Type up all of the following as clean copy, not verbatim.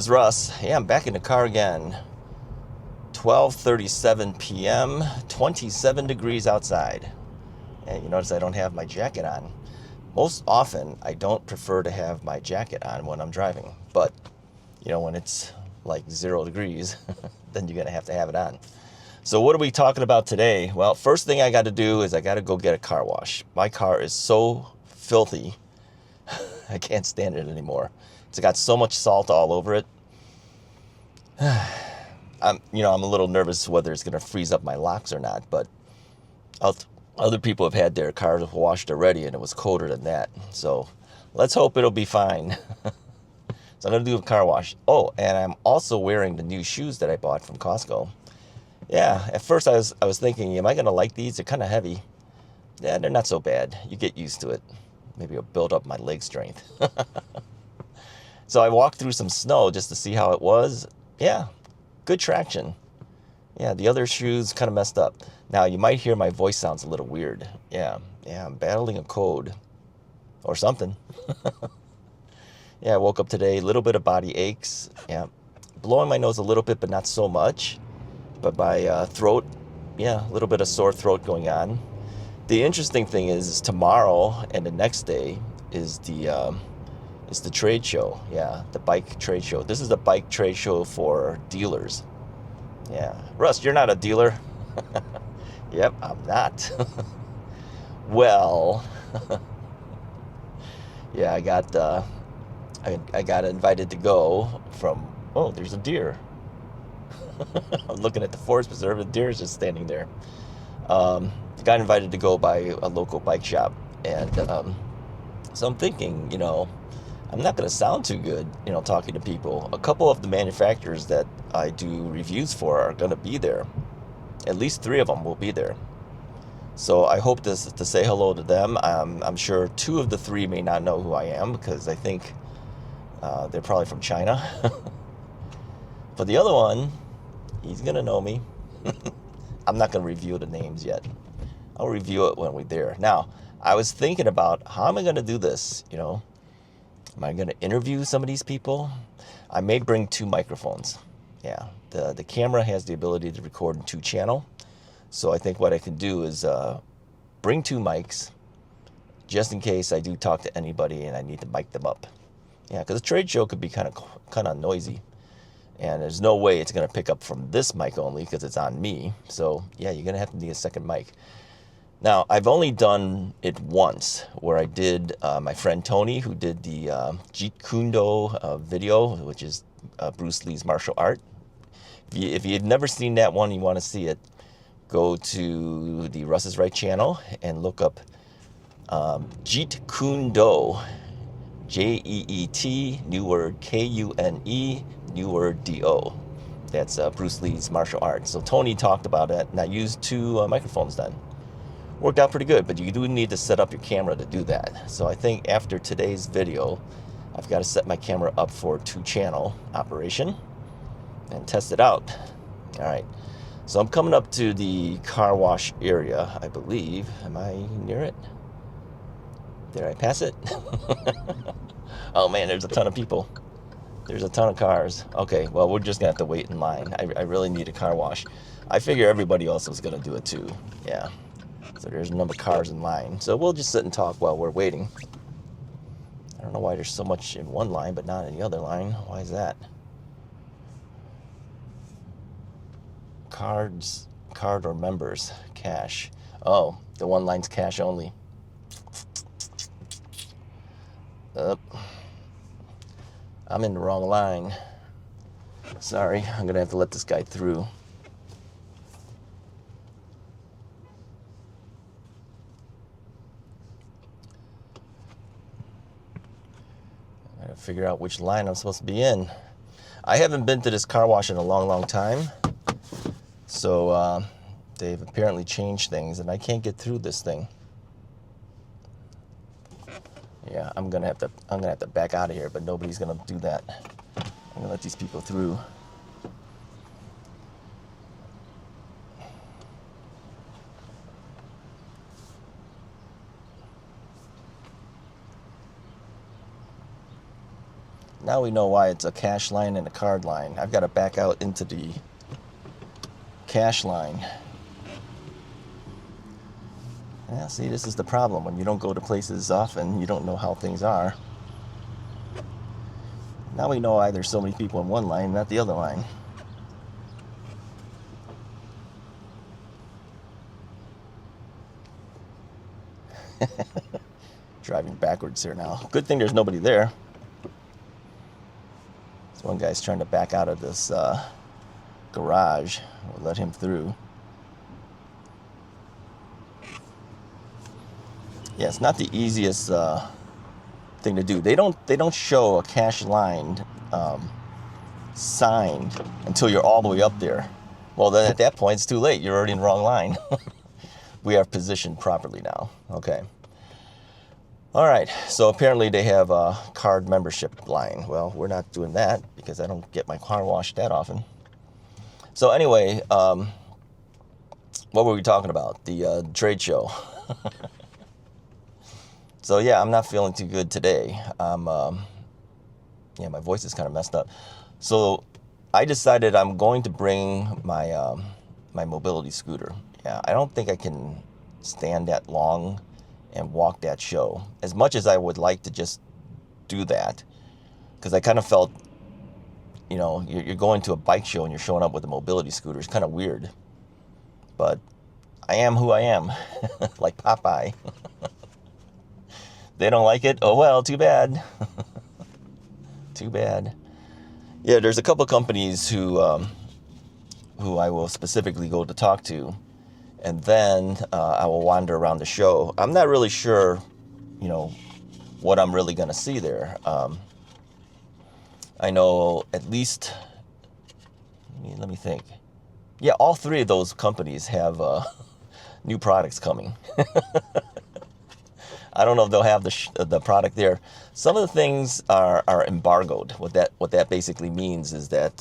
is Russ. Yeah, I'm back in the car again. 12:37 p.m., 27 degrees outside. And you notice I don't have my jacket on. Most often, I don't prefer to have my jacket on when I'm driving. But, when it's like 0 degrees, then you're going to have it on. So what are we talking about today? Well, first thing I got to do is I got to go get a car wash. My car is so filthy, I can't stand it anymore. It's got so much salt all over it. I'm a little nervous whether it's going to freeze up my locks or not, but other people have had their cars washed already, and it was colder than that. So let's hope it'll be fine. So I'm going to do a car wash. Oh, and I'm also wearing the new shoes that I bought from Costco. Yeah, at first I was thinking, am I going to like these? They're kind of heavy. Yeah, they're not so bad. You get used to it. Maybe it'll build up my leg strength. So I walked through some snow just to see how it was. Yeah, good traction. Yeah, the other shoes kind of messed up. Now, you might hear my voice sounds a little weird. Yeah, I'm battling a cold or something. Yeah, I woke up today, a little bit of body aches. Yeah, blowing my nose a little bit, but not so much. But my throat, yeah, a little bit of sore throat going on. The interesting thing is tomorrow and the next day is the trade show. Yeah, the bike trade show. This is the bike trade show for dealers. Yeah. Russ, you're not a dealer. Yep, I'm not. Well, yeah, I got invited to go from, oh, there's a deer. I'm looking at the forest preserve, the deer is just standing there. Got invited to go by a local bike shop, and so I'm thinking, I'm not going to sound too good, talking to people. A couple of the manufacturers that I do reviews for are going to be there. At least 3 of them will be there. So I hope to say hello to them. I'm sure 2 of the 3 may not know who I am, because I think they're probably from China. But the other one, he's going to know me. I'm not going to review the names yet. I'll review it when we're there. Now, I was thinking about, how am I going to do this, Am I going to interview some of these people? I may bring 2 microphones. Yeah, the camera has the ability to record in 2 channel. So I think what I can do is bring 2 mics, just in case I do talk to anybody and I need to mic them up. Yeah, because a trade show could be kind of noisy. And there's no way it's going to pick up from this mic only, because it's on me. So yeah, you're going to have to need a second mic. Now, I've only done it once, where I did my friend Tony, who did the Jeet Kune Do video, which is Bruce Lee's martial art. If you've never seen that one, you want to see it, go to the Russ is Right channel and look up Jeet Kune Do, Jeet, new word Kune, new word Do. That's Bruce Lee's martial art. So Tony talked about it, and I used 2 microphones then. Worked out pretty good, but you do need to set up your camera to do that. So I think after today's video, I've got to set my camera up for 2-channel operation and test it out. All right. So I'm coming up to the car wash area, I believe. Am I near it? Did I pass it? Oh man, there's a ton of people. There's a ton of cars. Okay, well, we're just gonna have to wait in line. I really need a car wash. I figure everybody else is gonna do it too. Yeah. So there's a number of cars in line. So we'll just sit and talk while we're waiting. I don't know why there's so much in one line but not in the other line. Why is that? Card or members, cash. Oh, the one line's cash only. I'm in the wrong line. Sorry, I'm gonna have to let this guy through. I gotta figure out which line I'm supposed to be in. I haven't been to this car wash in a long time. So they've apparently changed things, and I can't get through this thing. Yeah, I'm gonna have to back out of here, but nobody's gonna do that. I'm gonna let these people through. Now we know why it's a cash line and a card line. I've got to back out into the cash line. Yeah, see, this is the problem. When you don't go to places often, you don't know how things are. Now we know why there's so many people in one line, not the other line. Driving backwards here now. Good thing there's nobody there. This one guy's trying to back out of this garage. We'll let him through. Yeah, it's not the easiest thing to do. They don't show a cash line signed until you're all the way up there. Well, then at that point it's too late. You're already in the wrong line. We are positioned properly now. Okay. All right. So apparently they have a card membership line. Well, we're not doing that because I don't get my car washed that often. So anyway, what were we talking about? The trade show. So yeah, I'm not feeling too good today. Yeah, my voice is kind of messed up. So I decided I'm going to bring my my mobility scooter. Yeah, I don't think I can stand that long and walk that show as much as I would like to just do that, because I kind of felt, you know, you're going to a bike show and you're showing up with a mobility scooter. It's kind of weird, but I am who I am, like Popeye. They don't like it. Oh well, too bad. Too bad. Yeah, there's a couple companies who I will specifically go to talk to, and then I will wander around the show. I'm not really sure, you know, what I'm really going to see there. I know at least, let me think. Yeah, all three of those companies have new products coming. I don't know if they'll have the product there. Some of the things are embargoed. What that basically means is that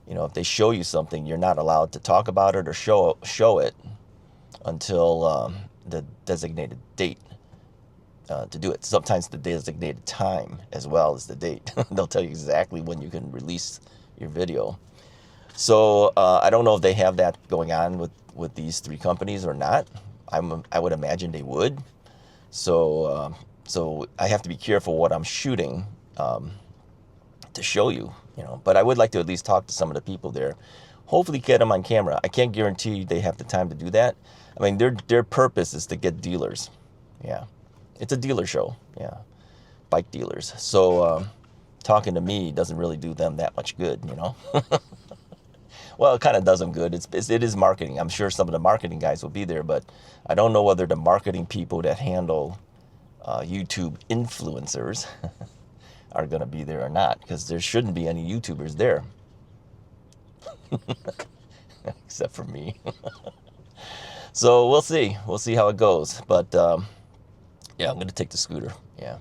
you know, if they show you something, you're not allowed to talk about it or show it until the designated date to do it. Sometimes the designated time as well as the date. They'll tell you exactly when you can release your video. So I don't know if they have that going on with these three companies or not. I would imagine they would. So so I have to be careful what I'm shooting to show you, you know. But I would like to at least talk to some of the people there. Hopefully get them on camera. I can't guarantee they have the time to do that. I mean, their purpose is to get dealers. Yeah, it's a dealer show. Yeah, bike dealers. So talking to me doesn't really do them that much good, you know. Well, it kind of does them good. It is marketing. I'm sure some of the marketing guys will be there, but I don't know whether the marketing people that handle YouTube influencers are going to be there or not, because there shouldn't be any YouTubers there. Except for me. So we'll see. We'll see how it goes. But yeah, I'm going to take the scooter. Yeah.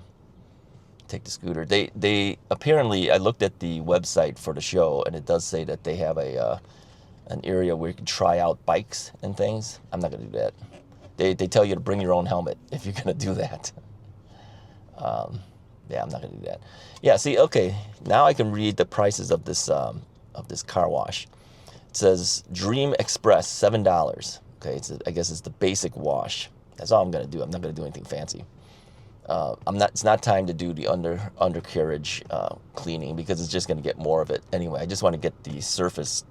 Take the scooter. They apparently, I looked at the website for the show, and it does say that they have an area where you can try out bikes and things. I'm not going to do that. They tell you to bring your own helmet if you're going to do that. Yeah, I'm not going to do that. Yeah, see, okay, now I can read the prices of this car wash. It says Dream Express, $7. Okay, I guess it's the basic wash. That's all I'm going to do. I'm not going to do anything fancy. It's not time to do the undercarriage cleaning, because it's just going to get more of it anyway. I just want to get the surface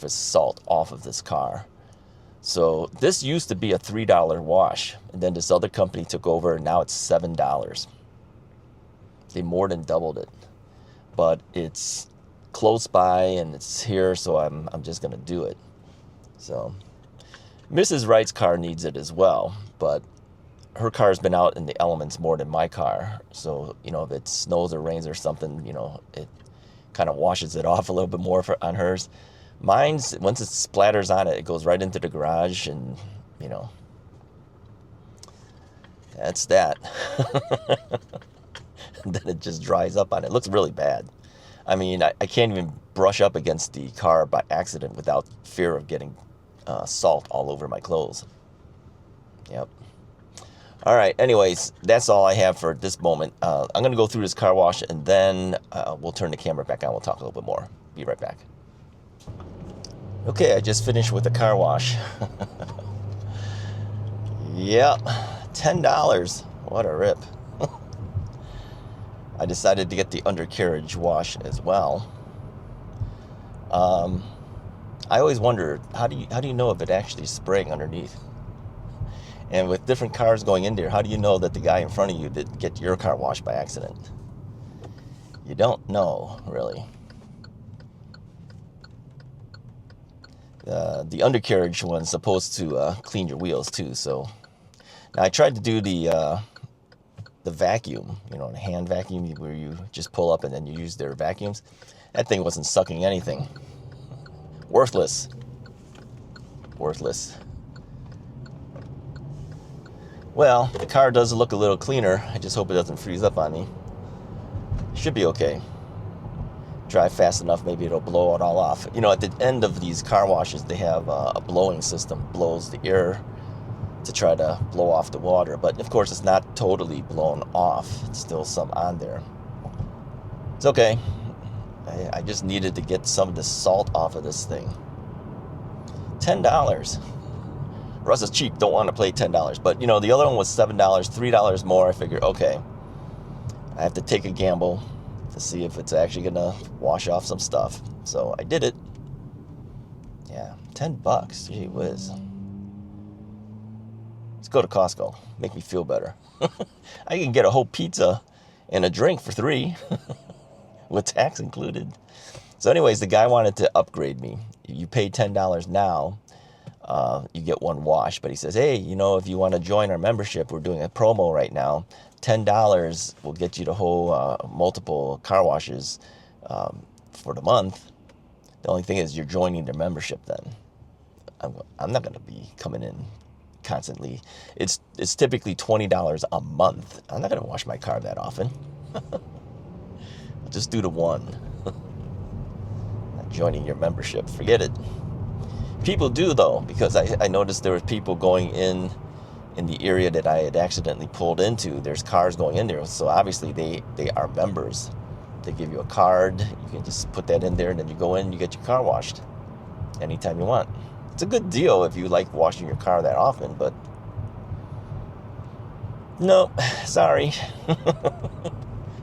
salt off of this car. So this used to be a $3 wash, and then this other company took over, and now it's $7. They more than doubled it, but it's close by and it's here, so I'm just going to do it. So Mrs. Wright's car needs it as well, but her car's been out in the elements more than my car. So, you know, if it snows or rains or something, you know, it kind of washes it off a little bit more on hers. Mine's, once it splatters on it, it goes right into the garage, and, you know, that's that. And then it just dries up on it. It looks really bad. I mean, I can't even brush up against the car by accident without fear of getting salt all over my clothes. Yep. All right, anyways, that's all I have for this moment. I'm going to go through this car wash, and then we'll turn the camera back on. We'll talk a little bit more. Be right back. Okay, I just finished with the car wash. Yep, $10. What a rip. I decided to get the undercarriage wash as well. I always wonder, how do you know if it actually is spraying underneath? And with different cars going in there, how do you know that the guy in front of you didn't get your car washed by accident? You don't know, really. The undercarriage one's supposed to clean your wheels too. So now I tried to do the vacuum, the hand vacuum where you just pull up and then you use their vacuums. That thing wasn't sucking anything. Worthless. Well, the car does look a little cleaner. I just hope it doesn't freeze up on me. Should be okay. Drive fast enough, maybe it'll blow it all off. At the end of these car washes, they have a blowing system, blows the air to try to blow off the water. But of course, it's not totally blown off. It's still some on there. It's okay. I just needed to get some of the salt off of this thing. $10. Russ is cheap, don't want to pay $10. But, the other one was $7, $3 more. I figured, okay, I have to take a gamble to see if it's actually going to wash off some stuff. So I did it. Yeah, $10. Gee whiz. Let's go to Costco. Make me feel better. I can get a whole pizza and a drink for $3 with tax included. So anyways, the guy wanted to upgrade me. You pay $10 now. You get one wash, but he says, hey, if you want to join our membership, we're doing a promo right now. $10 will get you the whole multiple car washes for the month. The only thing is you're joining their membership then. I'm not going to be coming in constantly. It's typically $20 a month. I'm not going to wash my car that often. I'll just do the one. Not joining your membership. Forget it. People do, though, because I noticed there was people going in the area that I had accidentally pulled into. There's cars going in there, so obviously they are members. They give you a card. You can just put that in there, and then you go in and you get your car washed anytime you want. It's a good deal if you like washing your car that often, but no, sorry.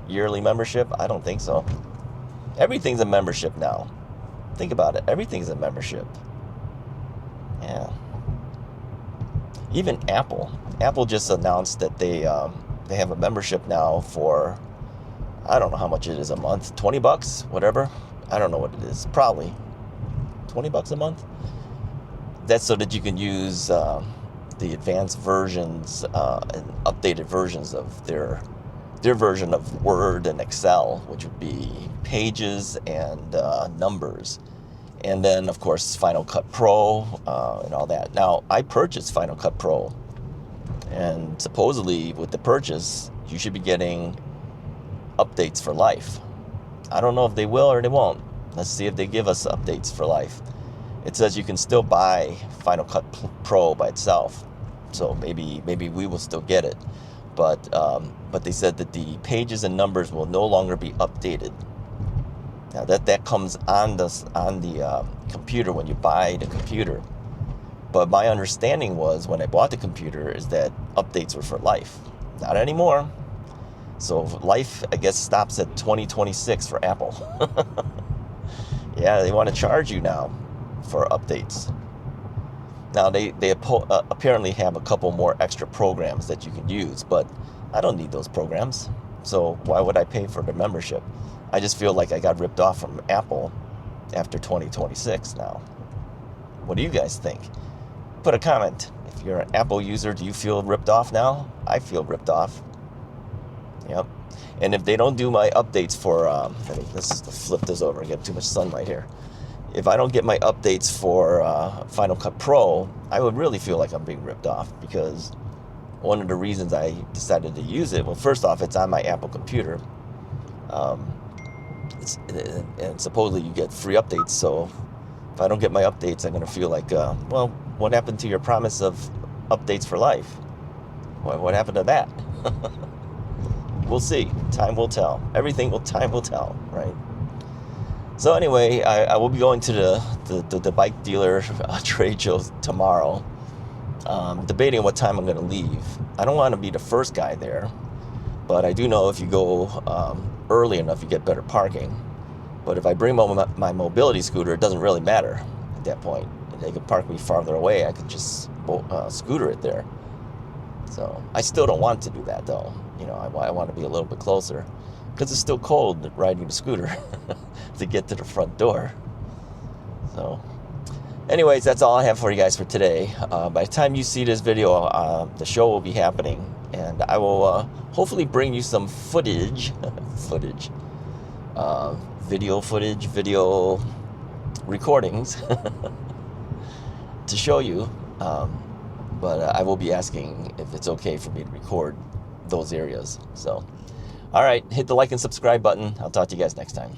Yearly membership? I don't think so. Everything's a membership now. Think about it. Everything's a membership. Yeah. Even Apple. Apple just announced that they have a membership now for, I don't know how much it is a month, $20, whatever. I don't know what it is. Probably $20 a month. That's so that you can use the advanced versions and updated versions of their version of Word and Excel, which would be pages and numbers. And then, of course, Final Cut Pro and all that. Now, I purchased Final Cut Pro. And supposedly, with the purchase, you should be getting updates for life. I don't know if they will or they won't. Let's see if they give us updates for life. It says you can still buy Final Cut Pro by itself. So maybe we will still get it. But they said that the pages and numbers will no longer be updated. Now that comes on the computer when you buy the computer. But my understanding was when I bought the computer is that updates were for life. Not anymore. So life, I guess, stops at 2026 for Apple. Yeah, they want to charge you now for updates. Now they apparently have a couple more extra programs that you can use, but I don't need those programs. So why would I pay for the membership? I just feel like I got ripped off from Apple after 2026 now. What do you guys think? Put a comment. If you're an Apple user, do you feel ripped off now? I feel ripped off. Yep. And if they don't do my updates for, let's flip this over and get too much sunlight here. If I don't get my updates for Final Cut Pro, I would really feel like I'm being ripped off, because one of the reasons I decided to use it, well, first off, it's on my Apple computer. And supposedly you get free updates, so if I don't get my updates, I'm going to feel like, well, what happened to your promise of updates for life? What happened to that? We'll see. Time will tell. Time will tell, right? So anyway, I will be going to the bike dealer trade show tomorrow. Debating what time I'm going to leave. I don't want to be the first guy there, but I do know if you go early enough, you get better parking. But if I bring my mobility scooter, it doesn't really matter at that point. They could park me farther away. I could just scooter it there. So I still don't want to do that, though. You know, I want to be a little bit closer because it's still cold riding the scooter to get to the front door. So anyways, that's all I have for you guys for today. By the time you see this video, the show will be happening, and I will hopefully bring you some footage, video recordings to show you. But I will be asking if it's okay for me to record those areas. So, all right, hit the like and subscribe button. I'll talk to you guys next time.